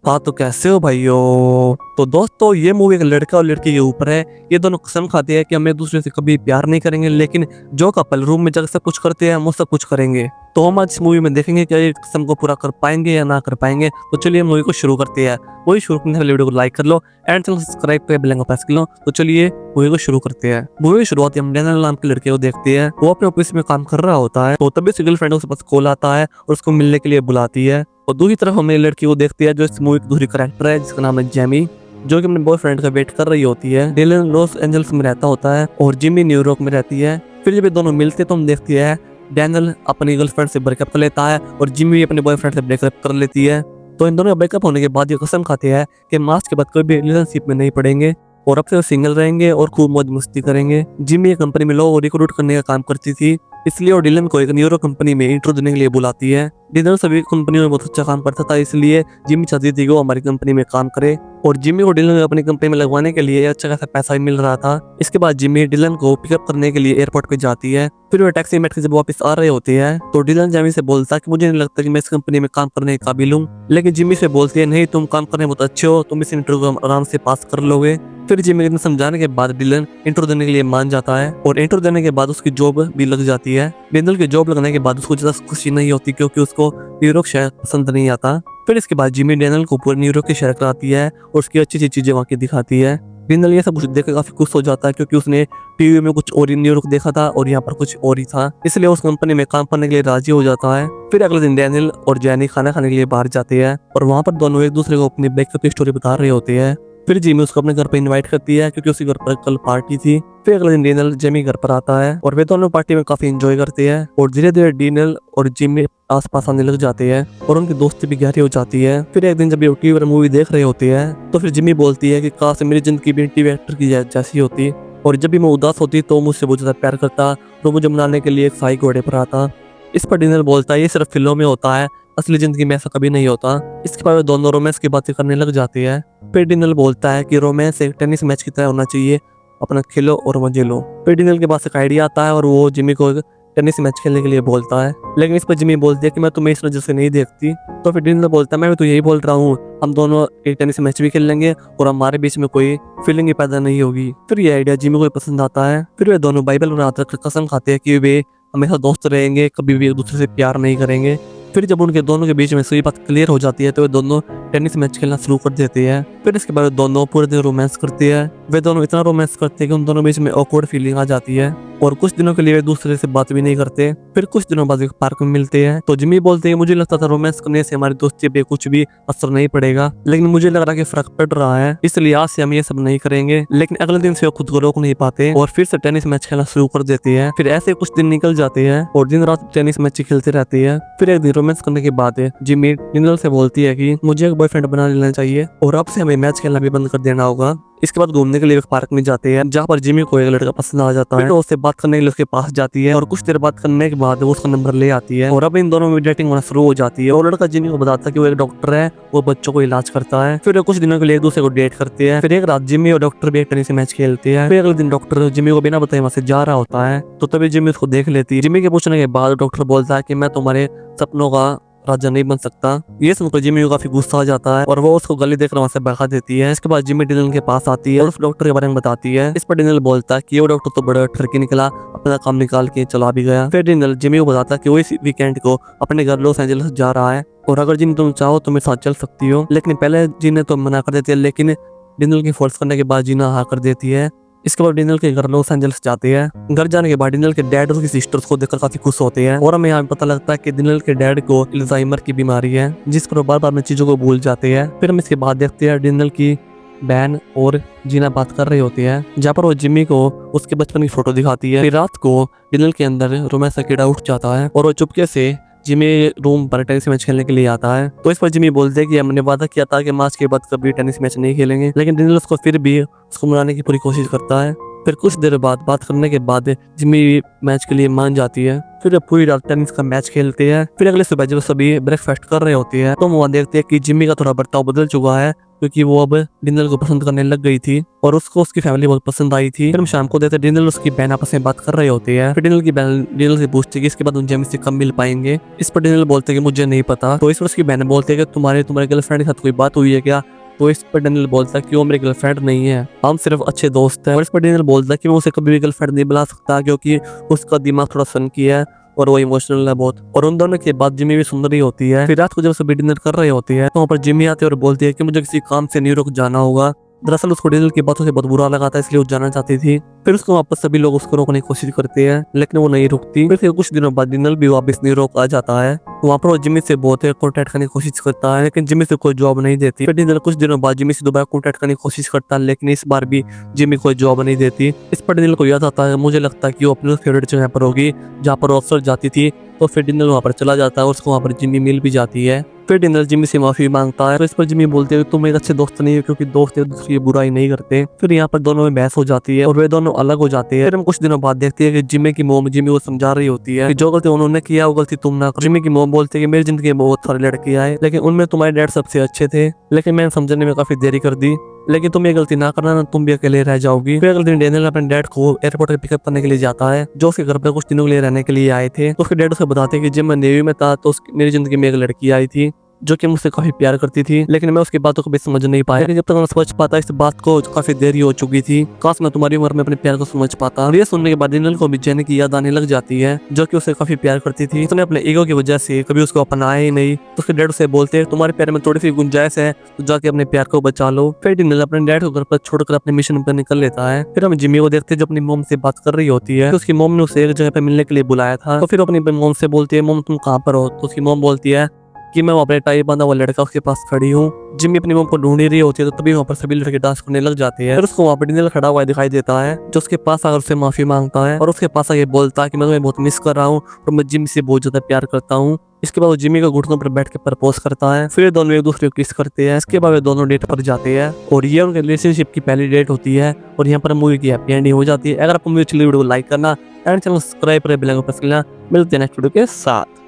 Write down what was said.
हाँ तो कैसे हो भाइयों। तो दोस्तों ये मूवी एक लड़का और लड़की के ऊपर है। ये दोनों कसम खाते हैं कि हम एक दूसरे से कभी प्यार नहीं करेंगे, लेकिन जो कपल रूम में जाकर सब कुछ करते हैं हम वो सब कुछ करेंगे। तो हम आज इस मूवी में देखेंगे कि ये कसम को पूरा कर पाएंगे या ना कर पाएंगे। तो चलिए मूवी को शुरू करते हैं। वही शुरू करने वाले वीडियो को लाइक कर लो एंड चैनल सब्सक्राइब कर बेल आइकन प्रेस कर लो। तो चलिए मूवी को शुरू करते हैं। मूवी की शुरुआत हम डैनियल नाम के लड़के को देखते हैं। वो अपने ऑफिस में काम कर रहा होता है, तो तभी उसकी गर्लफ्रेंड उसके पास कॉल आता है और उसको मिलने के लिए बुलाती है। और दूसरी तरफ हमें लड़की को देखती है जो इस मूवी की दूसरी कैरेक्टर है, जिसका नाम है जेमी, जो कि अपने बॉयफ्रेंड का वेट कर रही होती है। डिलन लॉस एंजल्स में रहता होता है और जिमी न्यूयॉर्क में रहती है। फिर जब ये दोनों मिलते तो हम देखती है डैनियल अपनी गर्लफ्रेंड से ब्रेकअप कर लेता है और जिमी अपने बॉयफ्रेंड से ब्रेकअप कर लेती है। तो इन दोनों ब्रेकअप होने के बाद ये कसम खाते हैं कि मार्च के बाद कोई भी रिलेशनशिप में नहीं पड़ेंगे और अब से वो सिंगल रहेंगे और खूब मौज मस्ती करेंगे। जिमी एक कंपनी में लो और रिक्रूट करने का काम करती थी, इसलिए वो डिलन को एक न्यूरो कंपनी में इंट्रो देने के लिए बुलाती है। डिलन सभी कंपनियों में बहुत अच्छा काम करता था, इसलिए जिमी चाहती थी कि वो हमारी कंपनी में काम करे और जिमी को डिलन को अपनी कंपनी में लगवाने के लिए अच्छा खासा पैसा भी मिल रहा था। इसके बाद जिमी डिलन को पिकअप करने के लिए एयरपोर्ट पे जाती है। फिर वो टैक्सी में बैठ के जब वापस आ रहे होते हैं तो डिलन जिमी से बोलता है कि मुझे नहीं लगता कि मैं इस कंपनी में काम करने के काबिल हूँ, लेकिन जिमी से बोलती है नहीं, तुम काम करने में बहुत अच्छे हो, तुम इस इंटरव्यू को आराम से पास कर लोगे। फिर जिमी ने समझाने के बाद डिलन इंटरव्यू देने के लिए मान जाता है और इंटरव्यू देने के बाद उसकी जॉब भी लग जाती है। डिलन की जॉब लगने के बाद उसको ज्यादा खुशी नहीं होती क्योंकि उसको न्यूयॉर्क शहर पसंद नहीं आता। फिर इसके बाद जिमी डैनियल को पूरे न्यूयॉर्क के शहर कराती है और उसकी अच्छी अच्छी चीजें वहाँ की दिखाती है। डैनियल ये सब कुछ देखकर काफी खुश हो जाता है क्योंकि उसने टीवी में कुछ और ही न्यूयॉर्क देखा था और यहाँ पर कुछ और ही था, इसलिए उस कंपनी में काम करने के लिए राजी हो जाता है। फिर अगले दिन डैनियल और जैनी खाना खाने के लिए बाहर जाते हैं और वहाँ पर दोनों एक दूसरे को अपनी ब्रेकअप की स्टोरी बता रहे होते हैं। फिर जिमी उसको अपने घर पर इनवाइट करती है क्योंकि उसके घर पर कल पार्टी थी। फिर अगले दिन डैनियल जिमी घर पर आता है और वे दोनों पार्टी में काफी एंजॉय करते हैं और धीरे धीरे डैनियल और जिमी आसपास आने लग जाते हैं और उनकी दोस्ती भी गहरी हो जाती है। फिर एक दिन जब ये टीवी पर मूवी देख रहे होते हैं तो फिर जिमी बोलती है कि काश मेरी जिंदगी भी टीवी एक्टर की जैसी होती, और जब भी मैं उदास होती तो मुझसे बहुत ज्यादा प्यार करता तो मुझे मनाने के लिए एक साई घोड़े पर आता। इस पर डैनियल बोलता है ये सिर्फ फिल्मों में होता है, असली जिंदगी में ऐसा कभी नहीं होता। इसके बाद दोनों रोमांस की बातें करने लग जाती है। फिर डैनियल बोलता है कि रोमांस एक टेनिस मैच की तरह होना चाहिए, अपना खेलो और मजे लो। फिर डैनियल के पास एक आइडिया आता है और वो जिमी को टेनिस मैच खेलने के लिए बोलता है, लेकिन इस पर जिमी बोलती है कि मैं तुम्हें इस नजर से नहीं देखती। तो फिर डैनियल बोलता है मैं भी तो यही बोल रहा हूँ, हम दोनों एक टेनिस मैच भी खेल लेंगे और हमारे बीच में कोई फीलिंग ही पैदा नहीं होगी। फिर ये आइडिया जिमी को पसंद आता है। फिर वे दोनों बाइबल में आकर कसम खाते हैं कि वे हमेशा दोस्त रहेंगे, कभी भी एक दूसरे से प्यार नहीं करेंगे। फिर जब उनके दोनों के बीच में सही बात क्लियर हो जाती है तो वे दोनों टेनिस मैच खेलना शुरू कर देते हैं। फिर इसके बाद दोनों पूरे दिन रोमांस करते हैं। वे दोनों इतना रोमांस करते हैं कि उन दोनों बीच में ऑकवर्ड फीलिंग आ जाती है और कुछ दिनों के लिए वे दूसरे से बात भी नहीं करते। फिर कुछ दिनों बाद एक पार्क में मिलते हैं तो जिमी बोलते हैं मुझे लगता था रोमांस करने से हमारी दोस्ती पे कुछ भी असर नहीं पड़ेगा, लेकिन मुझे लग रहा है कि फर्क पड़ रहा है, इसलिए आज से हम ये सब नहीं करेंगे। लेकिन अगले दिन से वो खुद को रोक नहीं पाते और फिर से टेनिस मैच खेलना शुरू कर देते हैं। फिर ऐसे कुछ दिन निकल जाते हैं और दिन रात टेनिस मैच खेलते रहते हैं। फिर एक दिन रोमांस करने के बाद जिमी डैनियल से बोलती है कि मुझे एक बॉयफ्रेंड बना लेना चाहिए और अब से हमें मैच खेलना भी बंद कर देना होगा। इसके बाद घूमने के लिए एक पार्क में जाते हैं जहाँ पर जिमी को एक लड़का पसंद आ जाता है। फिर उससे बात करने के लिए उसके पास जाती है और कुछ देर बात करने के बाद वो उसका नंबर ले आती है और अब इन दोनों में डेटिंग होना शुरू हो जाती है। और लड़का जिमी को बताता है कि वो एक डॉक्टर है, वो बच्चों को इलाज करता है। फिर कुछ दिनों के लिए एक दूसरे को डेट करते हैं। फिर एक रात जिमी और डॉक्टर भी एक टेनिस मैच खेलते हैं। फिर अगले दिन डॉक्टर जिमी को बिना बताए वहां से जा रहा होता है तो तभी जिमी उसको देख लेती है। जिमी के पूछने के बाद डॉक्टर बोलता है कि मैं तुम्हारे सपनों का राजा नहीं बन सकता। ये सुनकर जिमी को काफी गुस्सा आ जाता है और वो उसको गली देकर वहां से भगा देती है। इसके बाद जिमी डैनियल के पास आती है और उस डॉक्टर के बारे में बताती है। इस पर डैनियल बोलता है कि वो डॉक्टर तो बड़ा ठरकी निकला, अपना काम निकाल के चला भी गया। फिर डैनियल जिमी को बताता है कि वो इस वीकेंड को अपने घर लॉस एंजल्स जा रहा है और अगर जिन तुम चाहो तो मेरे साथ चल सकती हो। लेकिन पहले जिन्हें तो मना कर देती है, लेकिन डैनियल की फोर्स करने के बाद जीना हाँ कर देती है। इसके बाद डैनियल के घर लॉस एंजल्स जाते हैं। घर जाने के बाद डैनियल के डैड और उसकी सिस्टर्स को देखकर काफी खुश होते हैं और हमें यहाँ पता लगता है कि डैनियल के डैड को अल्जाइमर की बीमारी है जिस पर वो बार बार में चीजों को भूल जाते हैं। फिर हम इसके बाद देखते हैं डैनियल की बहन और जीना बात कर रही होती है जहाँ पर वो जिमी को उसके बचपन की फोटो दिखाती है। फिर रात को डैनियल के अंदर रोमांस का कीड़ा उठ जाता है और वो चुपके से जिमी रूम पर टेनिस मैच खेलने के लिए आता है। तो इस पर जिमी बोलते हैं कि हमने वादा किया था कि मैच के बाद कभी टेनिस मैच नहीं खेलेंगे, लेकिन डैनियल उसको फिर भी उसको मनाने की पूरी कोशिश करता है। फिर कुछ देर बाद बात करने के बाद जिम्मी मैच के लिए मान जाती है। फिर पूरी रात टेनिस का मैच खेलते हैं। फिर अगले सुबह जब सभी ब्रेकफास्ट कर रहे होते हैं तो वहाँ देखते हैं कि जिम्मी का थोड़ा बर्ताव बदल चुका है, क्योंकि वो अब डिनल को पसंद करने लग गई थी और उसको उसकी फैमिली बहुत पसंद आई थी। फिर हम शाम को देखते हैं डिनल उसकी बहन आपस में बात कर रहे होते हैं। फिर डिनल की बहन डिनल से पूछती है कि इसके बाद उन जिम्मी से कब मिल पाएंगे। इस पर डिनल बोलते हैं कि मुझे नहीं पता। तो इस पर उसकी बहन बोलते हैं कि तुम्हारे गर्लफ्रेंड के साथ कोई बात हुई है क्या। तो इस पर डेनियल बोलता है कि वो मेरी गर्लफ्रेंड नहीं है, हम सिर्फ अच्छे दोस्त हैं। और इस पर डेनियल बोलता है कि मैं उसे कभी भी गर्लफ्रेंड नहीं बुला सकता, क्योंकि उसका दिमाग थोड़ा सनकी है और वो इमोशनल है बहुत। और उन दोनों के बाद जिम्मी भी सुंदर ही होती है। फिर रात को जब सभी डिनर कर रहे होते हैं तो वहाँ पर जिम्मी आती है और बोलती है कि मुझे किसी काम से न्यूयॉर्क जाना होगा। दरअसल उसको डेनियल की बातों से बहुत बुरा लगा था, इसलिए वो जाना चाहती थी। फिर उसको वापस सभी लोग उसको रोकने की कोशिश करते हैं, लेकिन वो नहीं रुकती। फिर कुछ दिनों बाद डिनल भी वापस न्यूयॉर्क आ जाता है। वहाँ पर वो जिम्मी से बहुत कॉन्टेक्ट करने की कोशिश करता है, लेकिन जिम्मी से कोई जॉब नहीं देती। फिर डिनल कुछ दिनों बाद जिम्मी से दोबारा कॉन्टेक्ट करने की कोशिश करता है, लेकिन इस बार भी जिम्मी कोई जॉब नहीं देती। इस पर डिनल को याद आता है, मुझे लगता है कि वो अपनी फेवरेट जगह पर होगी जहाँ पर वो अक्सर जाती थी। तो फिर डिनल वहाँ पर चला जाता है और उसको वहाँ पर जिम्मी मिल भी जाती है। फिर डिनल जिम्मी से माफी मांगता है। तो इस पर जिम्मी बोलते हैं तुम एक अच्छे दोस्त नहीं हो, क्योंकि दोस्त एक दूसरे की बुराई नहीं करते। फिर यहाँ पर दोनों में बहस हो जाती है और वे दोनों अलग हो जाते हैं। फिर हम कुछ दिनों बाद देखते हैं कि जिम्मी की मोम जिम्मी को समझा रही होती है कि जो गलती उन्होंने किया वो गलती तुम ना करो। जिम्मी की मोम बोलती है कि मेरी जिंदगी में बहुत सारे लड़के आए, लेकिन उनमें तुम्हारे डैड सबसे अच्छे थे, लेकिन मैंने समझने में काफी देरी कर दी। लेकिन तुम ये गलती ना करना, ना तुम भी अकेले रह जाओगी। फिर अगले दिन डेनियल अपने डैड को एयरपोर्ट पे पिकअप करने के लिए जाता है, जो उसके घर पे कुछ दिनों के लिए रहने के लिए आए थे। तो उसके डैड उसे बताते हैं कि जब मैं नेवी में था तो मेरी जिंदगी में एक लड़की आई थी जो कि मुझसे काफी प्यार करती थी, लेकिन मैं उसकी बातों को भी समझ नहीं पाया। लेकिन जब तक मैं समझ पाता इस बात को काफी देरी हो चुकी थी। काश मैं तुम्हारी उम्र में अपने प्यार को समझ पाता। और ये सुनने के बाद डिनल को भी जेनी की याद आने लग जाती है, जो कि उसे काफी प्यार करती थी। उसने अपने ईगो की वजह से कभी उसको अपनाया ही नहीं। तो उसके डैड उसे बोलते हैं तुम्हारे प्यार में थोड़ी सी गुंजाइश है, तो जाके अपने प्यार को बचा लो। फिर डिनल अपने डैड को घर पर छोड़कर अपने मिशन पर निकल लेता है। फिर हम जिम्मी को देखते हैं जो अपनी मोम से बात कर रही होती है। तो उसकी मोम ने उसे एक जगह पे मिलने के लिए बुलाया था। तो फिर अपनी मोम से बोलती है मोम तुम कहाँ पर हो। तो उसकी मोम बोलती है कि मैं अपने टाई बांधा हुआ लड़का उसके पास खड़ी हूँ। जिम्मी अपनी मोम को ढूंढ ही रही होती है, तो तभी वहाँ पर सभी लड़के डांस करने लग जाते हैं। फिर उसको वहाँ पर डिनल खड़ा हुआ दिखाई देता है, जो उसके पास आकर उससे माफी मांगता है और उसके पास आके बोलता है कि मैं तुम्हें बहुत मिस कर रहा हूँ और मैं जिम्मी से बहुत ज्यादा प्यार करता हूँ। इसके बाद वो जिम्मी को घुटनों पर बैठ के प्रपोज करता है। फिर दोनों एक दूसरे को किस करते हैं। इसके बाद वे दोनों डेट पर जाते हैं और ये उनके रिलेशनशिप की पहली डेट होती है। और यहाँ पर मूवी की हैप्पी एंडिंग हो जाती है। अगर आपको मेरी वीडियो को लाइक करना एंड चैनल सब्सक्राइब कर बेल आइकन प्रेस करना। मिलते हैं नेक्स्ट वीडियो के साथ।